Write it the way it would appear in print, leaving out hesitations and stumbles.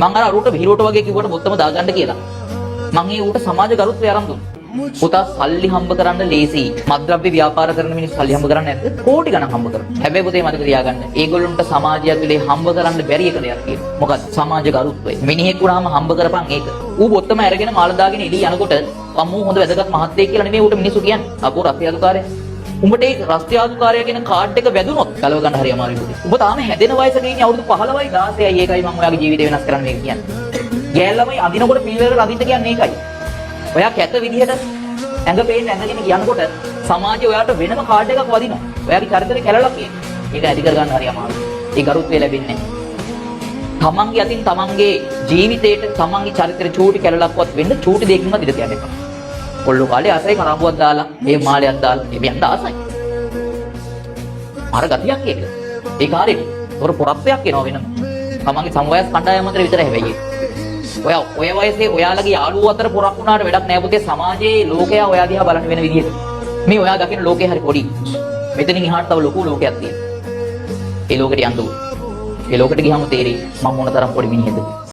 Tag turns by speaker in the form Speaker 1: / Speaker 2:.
Speaker 1: මං අර අරුට විහිළුවට වගේ කිව්වට බොත්තම දාගන්න කියලා. මං ඒ ඌට සමාජ ගරුත්වය අරන් දුන්නා. පුතා සල්ලි හම්බ කරන්න ලේසි. මත්ද්‍රව්‍ය ව්‍යාපාර කරන මිනිස්සු සල්ලි හම්බ කරන්නේ නැද්ද? කෝටි ගණන් හම්බ කරනවා. හැබැයි පුතේ මතක තියාගන්න. ඒගොල්ලන්ට සමාජය ඇතුලේ හම්බ කරන්න බැරි එක දෙයක් තියෙනවා. මොකක්ද? සමාජ ගරුත්වය. මිනිහෙක් වුණාම හම්බ කරපන් ඒක. ඌ බොත්තම අරගෙන මාළ දාගෙන එළිය යනකොට අම්මෝ හොඳ වැදගත් මහත්තයෙක් කියලා නෙමෙයි ඌට මිනිස්සු කියන්නේ. අපෝ රස්තියාදුකාරයා. උඹට ඒ රස්තියාදුකාරයා කියන කාඩ් එක වැදුනොත් ගලව ගන්න හරි අමාරුයි පුතේ. උඹ තාම හැදෙන වයසක ඉන්නේ අවුරුදු 15යි 16යි. ඒකයි මම ඔයාගේ ජීවිතය වෙනස් කරන්න මේක කියන්නේ. ගෑල්ලමයි අදිනකොට පිළිවෙලට අදින්න කියන්නේ ඒකයි. ඔයා කැත විදිහට ඇඟ පේන්න ඇඟගෙන කියනකොට සමාජය ඔයාට වෙනම කාඩ් එකක් වදිනවා. ඔයාගේ චරිතේ කැලලක් කියන්නේ. ඒක ඇති කර ගන්න හරි අමාරුයි. ඒ ගරුත්වය ලැබෙන්නේ නැහැ. තමන්ගේ අතින් තමන්ගේ ජීවිතේට තමන්ගේ චරිතේ චූටි කැලලක්වත් වෙන්න චූටි දෙයකින්වත් ඉඩ තියන්න එපා. කොල්ලෝ කාලේ ආසයි කරාඹුවක් දාලා, මේ මාළයක් දාලා, මේ යන්න ආසයි. අර ගතියක් ඒක. ඒ කාර්යෙට. තොර පොරක්ෂයක් එනවා වෙනම. තමන්ගේ සමවයස් කණ්ඩායම අතර විතරයි හැබැයි. ඔය වයසේ ඔයාලගේ යාළුවෝ අතර පොරක් වුණාට වැඩක් නැහැ පුතේ. සමාජයේ ලෝකයා ඔයා දිහා බලන වෙන විදිහට. මේ ඔයා දකින ලෝකේ හරි පොඩි. මෙතනින් එහාට තව ලොකු ලෝකයක් තියෙනවා. ඒ ලෝකෙට යන්න ඕනේ. ඒ ලෝකෙට ගියාම තේරෙයි මම මොන තරම් පොඩි මිනිහෙක්ද.